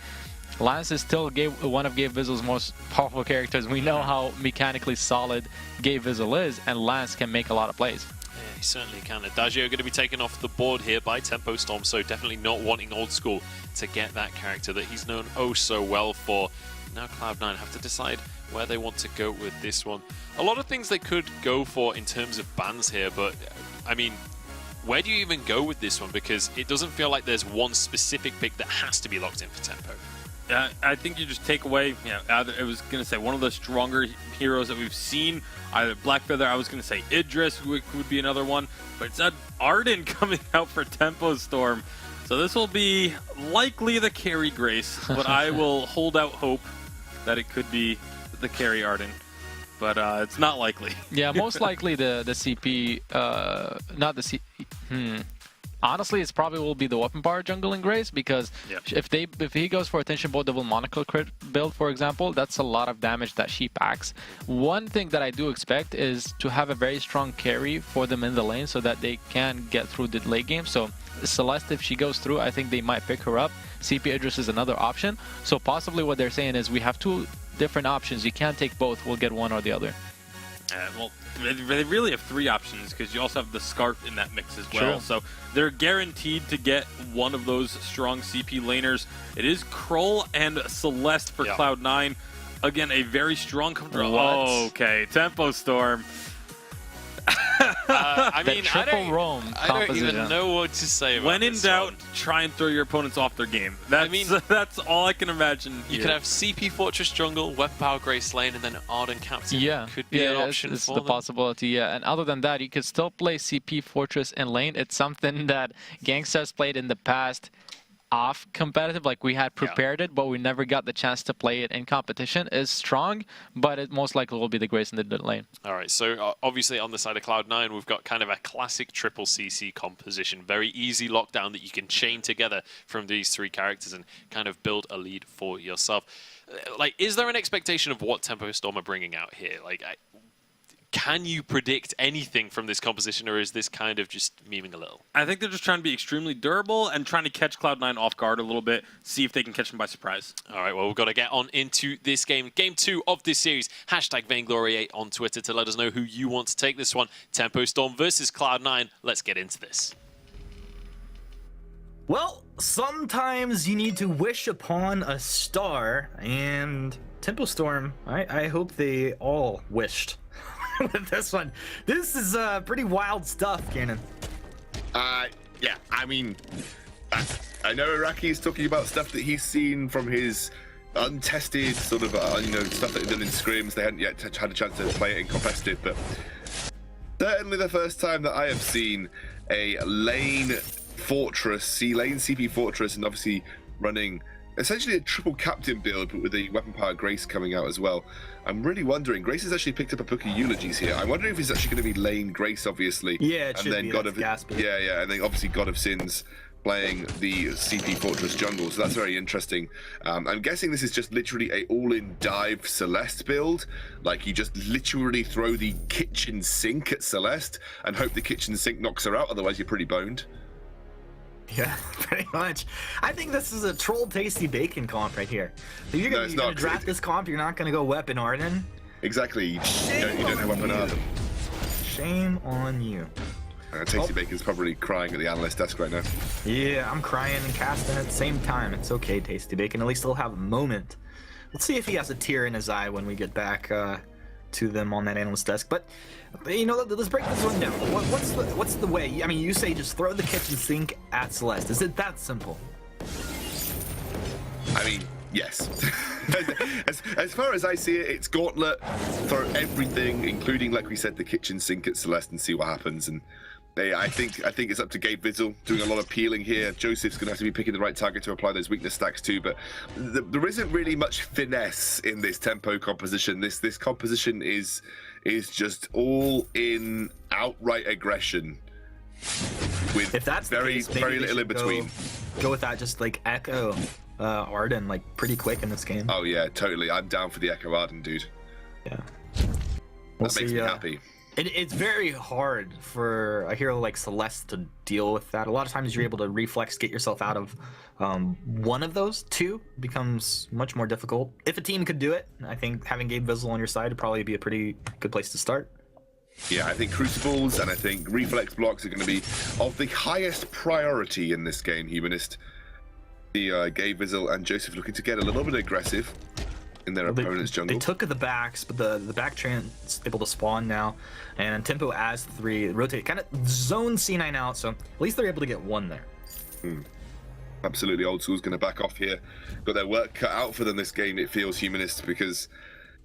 S2: Lance is still one of Gabe Vizzle's most powerful characters. We know how mechanically solid Gabe Vizzle is, and Lance can make a lot of plays.
S1: Yeah, he certainly can. Adagio going to be taken off the board here by Tempo Storm, so definitely not wanting Old School to get that character that he's known oh so well for. Now Cloud9 have to decide where they want to go with this one. A lot of things they could go for in terms of bans here, but I mean, where do you even go with this one? Because it doesn't feel like there's one specific pick that has to be locked in for Tempo.
S3: I think you just take away, either, I was going to say one of the stronger heroes that we've seen, either Blackfeather, I was going to say Idris would be another one, but it's Arden coming out for Tempo Storm. So this will be likely the carry Grace, but I will hold out hope that it could be the carry Arden. But it's not likely.
S2: Yeah, most likely the CP, not the CP. Honestly, it's probably will be the weapon power jungle in Grace, because if he goes for attention bolt double monocle crit build, for example, that's a lot of damage that she packs. One thing that I do expect is to have a very strong carry for them in the lane so that they can get through the late game. So Celeste, if she goes through, I think they might pick her up. CP Idris is another option. So possibly what they're saying is we have two different options. You can't take both. We'll get one or the other.
S3: Well, they really have three options, because you also have the Scarf in that mix as well.
S2: True.
S3: So they're guaranteed to get one of those strong CP laners. It is Kroll and Celeste for Cloud9. Again, a very strong control.
S2: What?
S3: Oh, okay, Tempo Storm.
S1: I mean,
S2: triple roam
S1: I don't even
S2: composition.
S1: know what to say about
S3: When in
S1: this
S3: doubt,
S1: one.
S3: try and throw your opponents off their game. That's,
S1: mean-
S3: that's all I can imagine.
S1: You could have CP Fortress jungle, Weapon Power Grace lane, and then Arden Captain.
S2: Yeah,
S1: Could be an option
S2: it's
S1: for
S2: the
S1: them.
S2: possibility. Yeah, and other than that, you could still play CP Fortress in lane. It's something that Gangsters played in the past off competitive, like we had prepared it, but we never got the chance to play it in competition. Is strong, but it most likely will be the Grace in the lane.
S1: All right, so obviously on the side of Cloud9, we've got kind of a classic triple CC composition. Very easy lockdown that you can chain together from these three characters and kind of build a lead for yourself. Like, is there an expectation of what Tempo Storm are bringing out here? Like, can you predict anything from this composition, or is this kind of just memeing a little?
S3: I think they're just trying to be extremely durable and trying to catch Cloud9 off guard a little bit, see if they can catch them by surprise.
S1: All right, well, we've got to get on into this game. Game 2 of this series. Hashtag Vainglory8 on Twitter to let us know who you want to take this one. Tempo Storm versus Cloud9. Let's get into this.
S4: Well, sometimes you need to wish upon a star, and Tempo Storm, I hope they all wished with this one. This is pretty wild stuff, Cannon.
S5: Yeah, I mean, I know Iraqi is talking about stuff that he's seen from his untested sort of, stuff that he's done in scrims. They hadn't yet had a chance to play it in competitive, but certainly the first time that I have seen a lane fortress, lane CP fortress, and obviously running essentially a triple captain build, but with a weapon power Grace coming out as well. I'm really wondering, Grace has actually picked up a book of eulogies here. I'm wondering if it's actually going to be lane Grace, obviously.
S4: Yeah, it
S5: and
S4: should
S5: then
S4: be.
S5: God
S4: That's
S5: of
S4: Gaspy.
S5: yeah, and then obviously God of Sins playing the CP Fortress jungle, so that's very interesting. I'm guessing this is just literally a all-in dive Celeste build. Like, you just literally throw the kitchen sink at Celeste and hope the kitchen sink knocks her out, otherwise you're pretty boned.
S4: Yeah, pretty much. I think this is a troll tasty bacon comp right here. If you're
S5: No, it's
S4: gonna
S5: not.
S4: draft this comp, you're not gonna go weapon Arden.
S5: Exactly, you don't have weapon Arden.
S4: Shame on you.
S5: Tasty Bacon's probably crying at the analyst desk right now.
S4: Yeah, I'm crying and casting at the same time. It's okay, Tasty Bacon. At least he'll have a moment. Let's see if he has a tear in his eye when we get back to them on that analyst desk. But let's break this one down. What's the way? I mean, you say just throw the kitchen sink at Celeste. Is it that simple?
S5: I mean, yes. as far as I see it, it's gauntlet. Throw everything, including, like we said, the kitchen sink at Celeste, and see what happens. And I think it's up to Gabe Vizzle doing a lot of peeling here. Joseph's going to have to be picking the right target to apply those weakness stacks too. But there isn't really much finesse in this tempo composition. This composition is just all in outright aggression, with
S4: If that's the
S5: very
S4: case, maybe
S5: very
S4: we
S5: little in
S4: should
S5: between.
S4: Go with that, just like Echo Arden, like pretty quick in this game.
S5: Oh yeah, totally. I'm down for the Echo Arden, dude.
S4: Yeah.
S5: That makes me happy.
S4: It's very hard for a hero like Celeste to deal with that. A lot of times you're able to reflex, get yourself out of one of those. Two becomes much more difficult. If a team could do it, I think having Gabe Vizzle on your side would probably be a pretty good place to start.
S5: Yeah, I think Crucibles and I think Reflex blocks are going to be of the highest priority in this game, Humanist. The Gabe Vizzle and Joseph looking to get a little bit aggressive in their opponent's jungle.
S4: They took the backs, but the back trans able to spawn now, and Tempo as 3 rotate, kind of zone C9 out, so at least they're able to get 1 there.
S5: Absolutely, Old School's going to back off here. Got their work cut out for them this game, it feels, Humanist, because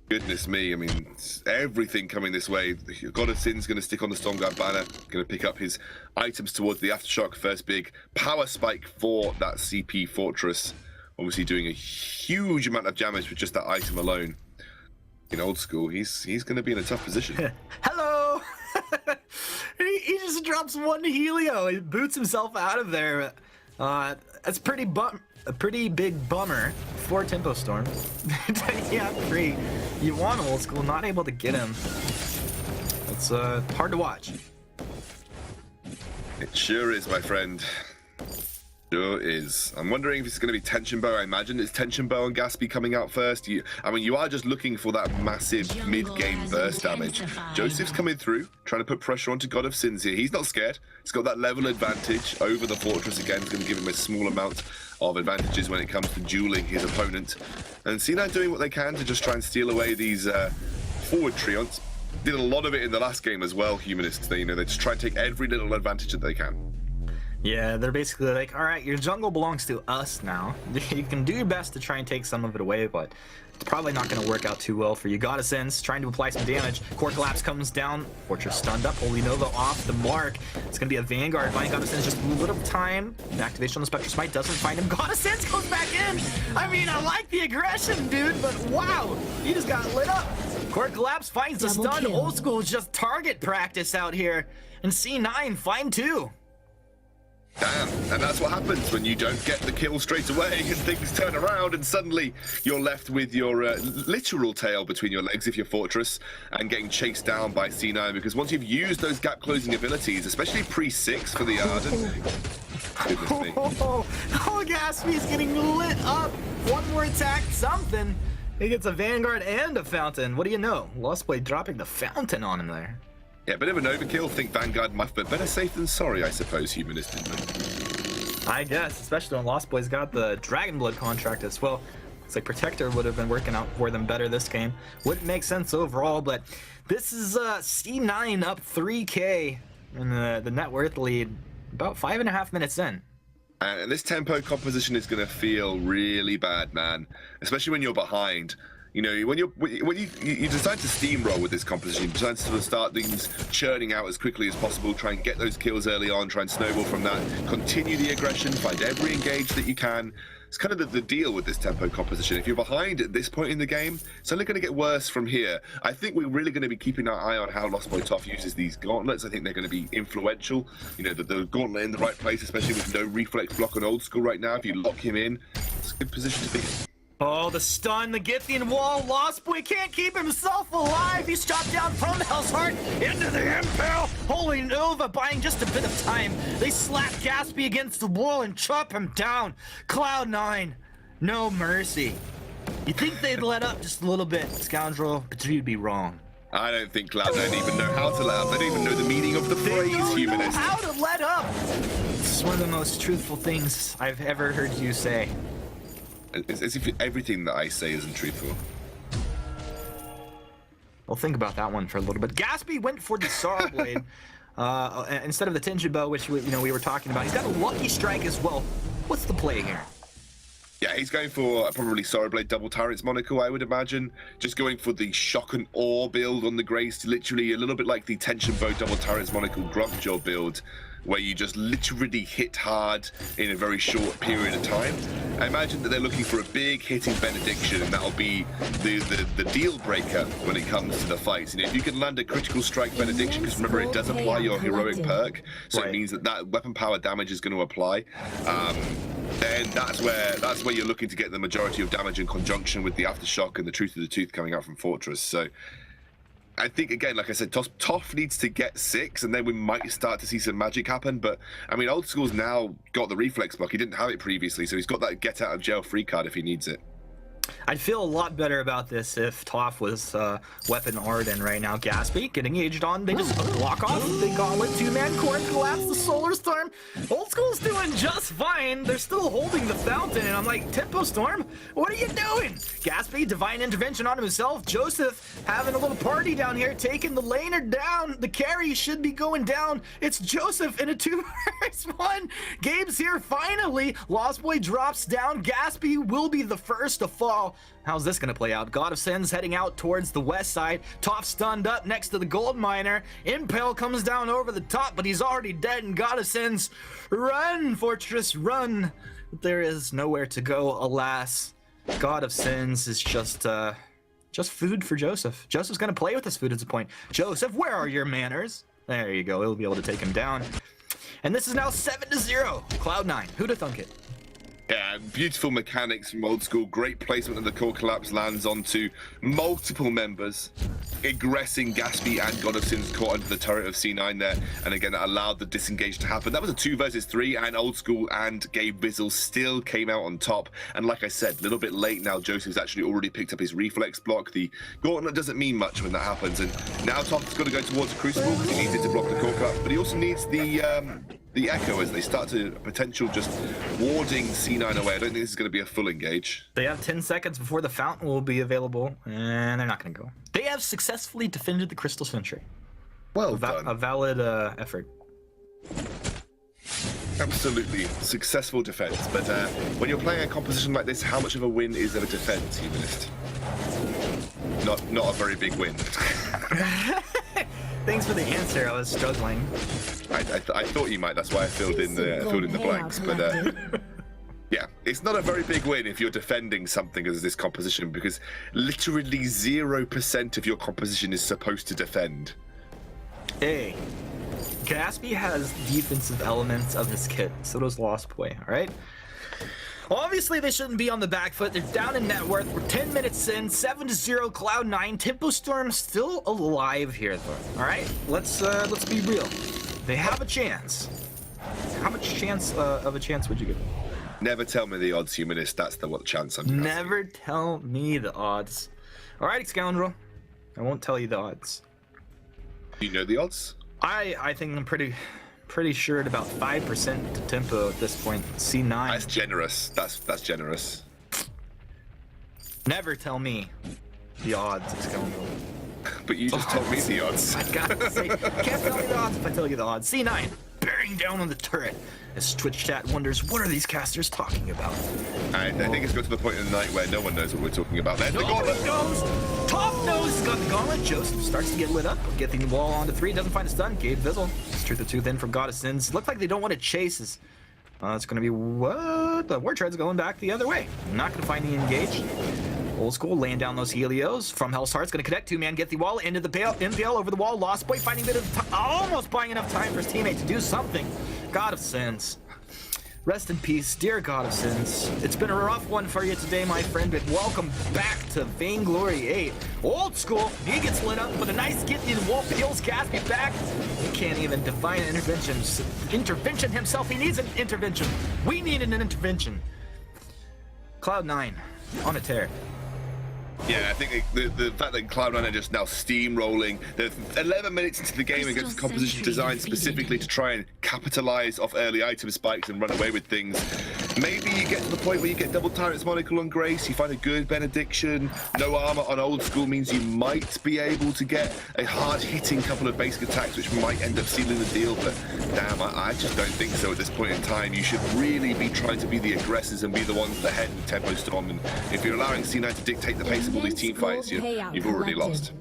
S5: goodness me, I mean, everything coming this way. God of Sin's going to stick on the Stormguard banner, going to pick up his items towards the Aftershock, first big power spike for that CP Fortress. Obviously doing a huge amount of damage with just that item alone. In Old School, he's going to be in a tough position.
S4: Hello! he just drops 1 Helio. He boots himself out of there. That's a pretty big bummer for Tempo Storm. Yeah, 3. You want Old School, not able to get him. It's hard to watch.
S5: It sure is, my friend. Sure is. I'm wondering if it's going to be Tension Bow. I imagine it's Tension Bow and Gaspy coming out first. You are just looking for that massive mid-game burst damage. Joseph's coming through, trying to put pressure onto God of Sins here. He's not scared. He's got that level advantage over the Fortress again. It's going to give him a small amount of advantages when it comes to dueling his opponent. And C9 doing what they can to just try and steal away these forward trions. Did a lot of it in the last game as well, Humanists. They just try and take every little advantage that they can.
S4: Yeah, they're basically like, all right, your jungle belongs to us now. You can do your best to try and take some of it away, but it's probably not going to work out too well for you. Goddess Ends trying to apply some damage. Core Collapse comes down. Fortress stunned up. Holy Nova off the mark. It's going to be a Vanguard. Buying Goddess Ends just a little bit of time. The activation on the Spectre Smite doesn't find him. Goddess Ends goes back in. I mean, I like the aggression, dude, but wow, he just got lit up. Core Collapse finds the stun. Old School is just target practice out here. And C9 find 2.
S5: Damn, and that's what happens when you don't get the kill straight away and things turn around and suddenly you're left with your literal tail between your legs if you're Fortress and getting chased down by C9, because once you've used those gap closing abilities, especially pre-6 for the Ardent, goodness me.
S4: Oh, Gaspy's getting lit up. One more attack, something. He gets a Vanguard and a Fountain. What do you know? Lost Blade dropping the Fountain on him there.
S5: Yeah, a bit of an overkill. Think Vanguard might, but better safe than sorry, I suppose, Humanist.
S4: I guess, especially when Lost Boys got the Dragon Blood contract as well. It's like Protector would have been working out for them better this game. Wouldn't make sense overall, but this is C9 up 3K in the net worth lead about 5.5 minutes in.
S5: And this tempo composition is going to feel really bad, man, especially when you're behind. You know, when you decide to steamroll with this composition, you decide to sort of start things churning out as quickly as possible, try and get those kills early on, try and snowball from that, continue the aggression, find every engage that you can. It's kind of the deal with this tempo composition. If you're behind at this point in the game, it's only going to get worse from here. I think we're really going to be keeping our eye on how Lost Boy Toff uses these gauntlets. I think they're going to be influential. You know, the gauntlet in the right place, especially with no reflex block on Old School right now. If you lock him in, it's a good position to be in.
S4: Oh, the stun, the Githian wall. Lost Boy can't keep himself alive. He's chopped down from Hell's Heart into the Impale. Holy Nova buying just a bit of time. They slap Gaspy against the wall and chop him down. Cloud9, no mercy. You think they'd let up just a little bit, Scoundrel, but you'd be wrong.
S5: I don't think Cloud9 even know how to let up. They don't even know the meaning of the phrase, Humanist.
S4: They don't know how to let up. It's one of the most truthful things I've ever heard you say.
S5: It's as if everything that I say isn't truthful.
S4: Well, think about that one for a little bit. Gaspy went for the Sorrow Blade instead of the Tinted Bow, which we were talking about. He's got a Lucky Strike as well. What's the play here?
S5: Yeah, he's going for probably Sorrow Blade Double Turrets Monocle, I would imagine. Just going for the Shock and Awe build on the Grace, literally a little bit like the Tension Bow Double Turrets Monocle Grumpjaw build, where you just literally hit hard in a very short period of time. I imagine that they're looking for a big hitting Benediction, and that'll be the deal breaker when it comes to the fights. You know, if you can land a critical strike Benediction, because remember it does apply your heroic perk, so it means that weapon power damage is going to apply. Then that's where you're looking to get the majority of damage in conjunction with the Aftershock and the Truth of the Tooth coming out from Fortress. So I think, again, like I said, Toff needs to get 6, and then we might start to see some magic happen. But, I mean, Old School's now got the reflex block. He didn't have it previously, so he's got that get-out-of-jail-free card if he needs it.
S4: I'd feel a lot better about this if Toff was Weapon Arden right now. Gaspy getting aged on. They just block off the Gauntlet. 2-man Core collapse the Solar Storm. Old School's doing just fine. They're still holding the Fountain. And I'm like, Tempo Storm, what are you doing? Gaspy, Divine Intervention on himself. Joseph having a little party down here, taking the laner down. The carry should be going down. It's Joseph in a 2-1. Gabe's here finally. Lost Boy drops down. Gaspy will be the first to fall. How's this gonna play out? God of Sins heading out towards the west side. Toff stunned up next to the gold miner. Impale comes down over the top, but he's already dead. And God of Sins, run, Fortress, run! But there is nowhere to go, alas. God of Sins is just food for Joseph. Joseph's gonna play with this food at this point. Joseph, where are your manners? There you go. He'll be able to take him down. And this is now 7-0. Cloud9. Who'da thunk it?
S5: Yeah, beautiful mechanics from Old School. Great placement of the Core Collapse lands onto multiple members, aggressing Gaspy and God of Sins caught under the turret of C9 there. And again, that allowed the disengage to happen. That was a 2 versus 3, and Old School and Gabe Bizzle still came out on top. And like I said, a little bit late now, Joseph's actually already picked up his reflex block. The Gauntlet doesn't mean much when that happens. And now Toff's got to go towards Crucible because he needs it to block the Core Collapse. But he also needs the Echo as they start to potential just warding C9 away. I don't think this is going to be a full engage.
S4: They have 10 seconds before the Fountain will be available, and they're not going to go. They have have successfully defended the Crystal Sentry.
S5: Well done.
S4: A valid effort.
S5: Absolutely successful defense, but when you're playing a composition like this, how much of a win is of a defense, Humanist? Not a very big win.
S4: Thanks for the answer. I was struggling.
S5: I thought you might. That's why I filled in the blanks. But yeah, it's not a very big win if you're defending something as this composition, because literally 0% of your composition is supposed to defend.
S4: Hey, Gatsby has defensive elements of his kit. So does Lost Boy. All right. Obviously, they shouldn't be on the back foot. They're down in net worth. We're 10 minutes in, 7-0, Cloud9. Tempo Storm still alive here, though. All right, let's be real. They have a chance. How much chance of a chance would you give them?
S5: Never tell me the odds, Humanist. That's the what chance I'm asking.
S4: Never tell me the odds. All right, Scoundrel. I won't tell you the odds.
S5: Do you know the odds?
S4: I think I'm pretty sure at about 5% to Tempo at this point. C9.
S5: That's generous. That's generous.
S4: Never tell me the odds, Scoundrel.
S5: But you just told me the odds.
S4: I gotta say, can't tell me the odds if I tell you the odds. C9, bearing down on the turret as Twitch chat wonders, what are these casters talking about?
S5: I think it's got to the point in the night where no one knows what we're talking about. There's the
S4: Nobody
S5: gauntlet.
S4: knows. Top Nose has got the gauntlet. Joseph starts to get lit up. Getting the wall onto 3, doesn't find a stun. Gabe Vizzle, Truth of Tooth in from God of Sins. Look like they don't want to chase. It's going to be what? The War Tread's going back the other way. Not going to find the engaged. Old School laying down those Helios. From Hell's Heart's going to connect. 2-man, get the wall into the impale over the wall. Lost Boy finding a bit of almost buying enough time for his teammate to do something. God of Sins. Rest in peace, dear God of Sins. It's been a rough one for you today, my friend, but welcome back to Vainglory8. Old School, he gets lit up, but a nice get in the wall peels Gatsby back. He can't even define an intervention himself. He needs an intervention. We need an intervention. Cloud9 on a tear.
S5: Yeah, I think the fact that Cloud9 are just now steamrolling. They're 11 minutes into the game against the composition designed specifically to try and capitalize off early item spikes and run away with things. Maybe you get to the point where you get double Tyrant's Monocle on Grace, you find a good Benediction, no armor on Old School means you might be able to get a hard-hitting couple of basic attacks which might end up sealing the deal, but damn, I just don't think so at this point in time. You should really be trying to be the aggressors and be the ones that head with Tempo Storm, and if you're allowing C9 to dictate the pace of all these team fights, you've already lost.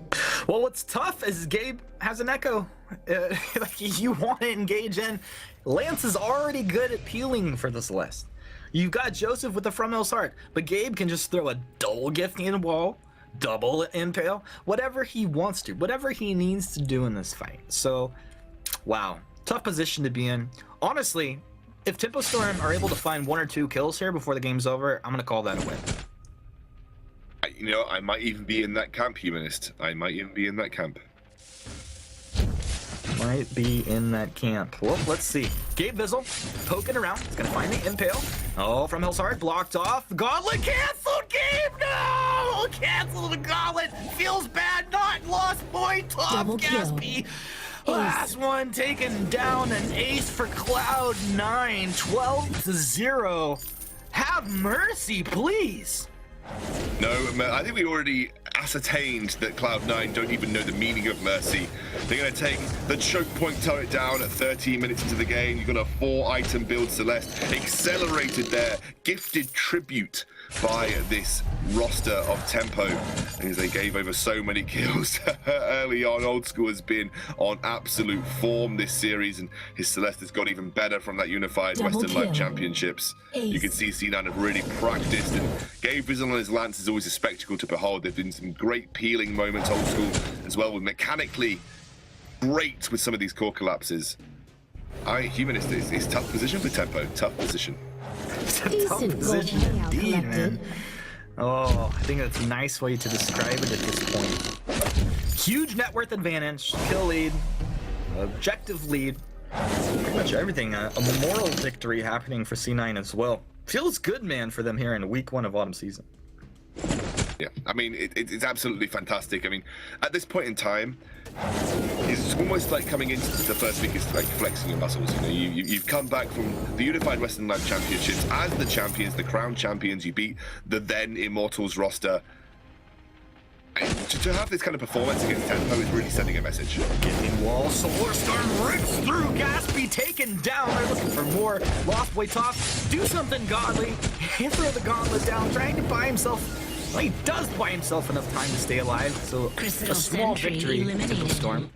S4: Well, what's tough is Gabe has an echo. Like you want to engage in. Lance is already good at peeling for this list. You've got Joseph with the From Hell's Heart, but Gabe can just throw a double gift in the wall, double impale, whatever he wants to, whatever he needs to do in this fight. So, wow, tough position to be in. Honestly, if Tempo Storm are able to find 1 or 2 kills here before the game's over, I'm gonna call that a win.
S5: You know, I might even be in that camp, Humanist. I might even be in that camp.
S4: Might be in that camp. Well, let's see. Gabe Vizzle poking around. He's gonna find the impale. Oh, From Hell's Heart blocked off. Gauntlet canceled. Gabe, no! Cancel the gauntlet. Feels bad. Not Lost Boy. Tough. Gatsby. Last one taken down. An ace for Cloud9. 12-0. Have mercy, please.
S5: No, I think we already ascertained that Cloud9 don't even know the meaning of mercy. They're going to take the choke point turret down at 13 minutes into the game. You've got a 4-item build Celeste, accelerated there, gifted tribute by this roster of Tempo, as they gave over so many kills early on. Old School has been on absolute form this series, and his Celeste has got even better from that unified Western Life Championships. You can see C9 have really practiced, and Gabe Vizzle on his Lance is always a spectacle to behold. There've been some great peeling moments, Old School as well, with mechanically great with some of these core collapses. Humanist is tough position for Tempo, tough position.
S4: It's a tough position indeed, man. Oh, I think that's a nice way to describe it at this point. Huge net worth advantage, kill lead, objective lead, pretty much everything. A moral victory happening for C9 as well. Feels good, man, for them here in week 1 of autumn season.
S5: Yeah, I mean, it's absolutely fantastic. I mean, at this point in time, it's almost like coming into the first week is like flexing your muscles. You know, you've come back from the Unified Western Life Championships as the champions, the crown champions. You beat the then Immortals roster. To to have this kind of performance against Tempo is really sending a message.
S4: Gifting wall, Solar Storm rips through. Gatsby taken down. They're looking for more. Lost Boy top. Do something godly. He throw the gauntlet down, trying to buy himself. Well, he does buy himself enough time to stay alive. So
S6: Crystal
S4: a small
S6: Sentry
S4: victory.
S6: eliminated.
S4: Tempo Storm.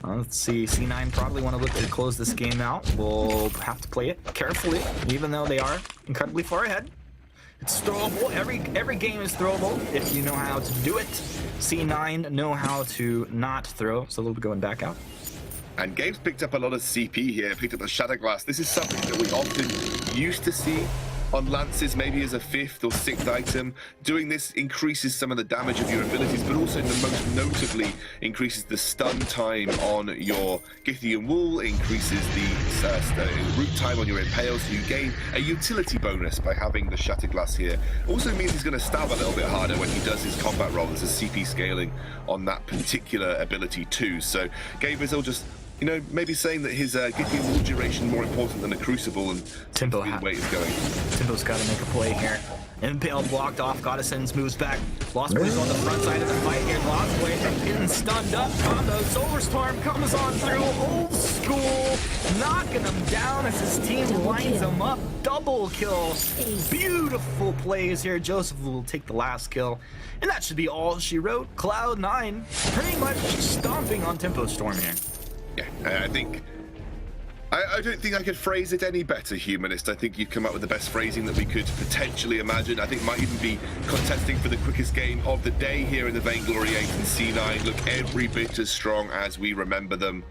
S4: Let's see. C9 probably want to look to close this game out. We'll have to play it carefully, even though they are incredibly far ahead. It's throwable. Every game is throwable if you know how to do it. C9 know how to not throw, so they'll be going back out.
S5: And Gabe's picked up a lot of CP here, picked up the Shatterglass. This is something that we often used to see on Lances, maybe as a 5th or 6th item. Doing this increases some of the damage of your abilities, but also most notably increases the stun time on your Githian Wool, increases the root time on your Impale, so you gain a utility bonus by having the Shatterglass here. Also means he's going to stab a little bit harder when he does his combat roll. There's a CP scaling on that particular ability too. So Gabe Vizil just, you know, maybe saying that his Githian Wool duration more important than a Crucible, and
S4: Tempo
S5: the way it's going.
S4: Timbo's got to make a play here. Impale blocked off. Goddessens moves back. Lost Boy's on the front side of the fight here. Lost Boy getting stunned up. Combo. Solar Storm comes on through. Old school. Knocking him down as his team lines him up. Double kill. Beautiful plays here. Joseph will take the last kill. And that should be all she wrote. Cloud9 pretty much stomping on Tempo Storm here.
S5: Yeah, I don't think I could phrase it any better, Humanist. I think you've come up with the best phrasing that we could potentially imagine. I think might even be contesting for the quickest game of the day here in the Vainglory 8, and C9 look every bit as strong as we remember them.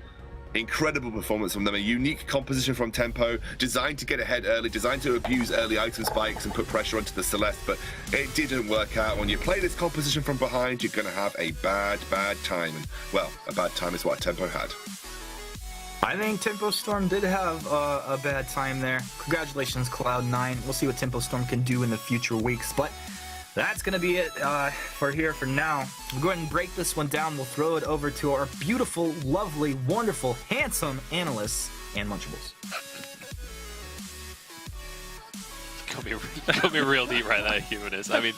S5: Incredible performance from them, a unique composition from Tempo, designed to get ahead early, designed to abuse early item spikes and put pressure onto the Celeste, but it didn't work out. When you play this composition from behind, you're going to have a bad time. And, well, a bad time is what Tempo had.
S4: I think Tempo Storm did have a bad time there. Congratulations, Cloud9. We'll see what Tempo Storm can do in the future weeks, but that's going to be it for now. We'll go ahead and break this one down. We'll throw it over to our beautiful, lovely, wonderful, handsome analysts and Munchables.
S1: Got me real deep right there, Humanist. I mean,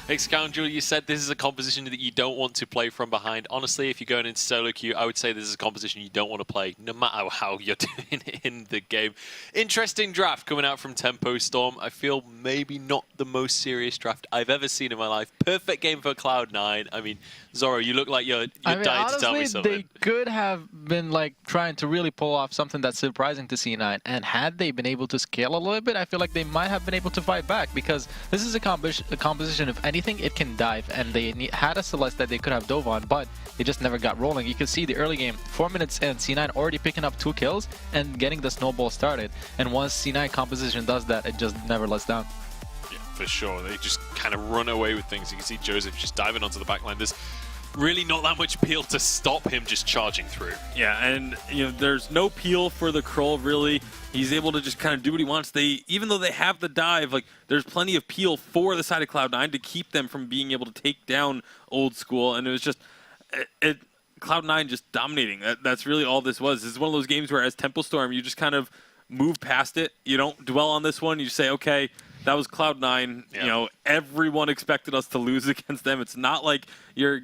S1: Excoundrel, you said this is a composition that you don't want to play from behind. Honestly, if you're going into solo queue, I would say this is a composition you don't want to play, no matter how you're doing it in the game. Interesting draft coming out from Tempo Storm. I feel maybe not the most serious draft I've ever seen in my life. Perfect game for Cloud9. I mean, Zoro, you look like you're dying to tell me something.
S2: They could have been like trying to really pull off something that's surprising to C9, and had they been able to scale a little bit, I feel like they might have been able to fight back, because this is a composition, if anything, it can dive, and they had a Celeste that they could have dove on, but they just never got rolling. You can see the early game, 4 minutes in, C9 already picking up 2 kills and getting the snowball started, and once C9 composition does that, it just never lets down.
S1: Yeah, for sure. They just kind of run away with things. You can see Joseph just diving onto the backline. There's really not that much peel to stop him just charging through.
S3: Yeah, and you know, there's no peel for the Krull, really. He's able to just kind of do what he wants. Even though they have the dive, like, there's plenty of peel for the side of Cloud9 to keep them from being able to take down Old School, and it was just Cloud9 just dominating. That's really all this was. This is one of those games where, as Tempo Storm, you just kind of move past it. You don't dwell on this one. You say, okay, that was Cloud9. Yeah. You know, everyone expected us to lose against them. It's not like you're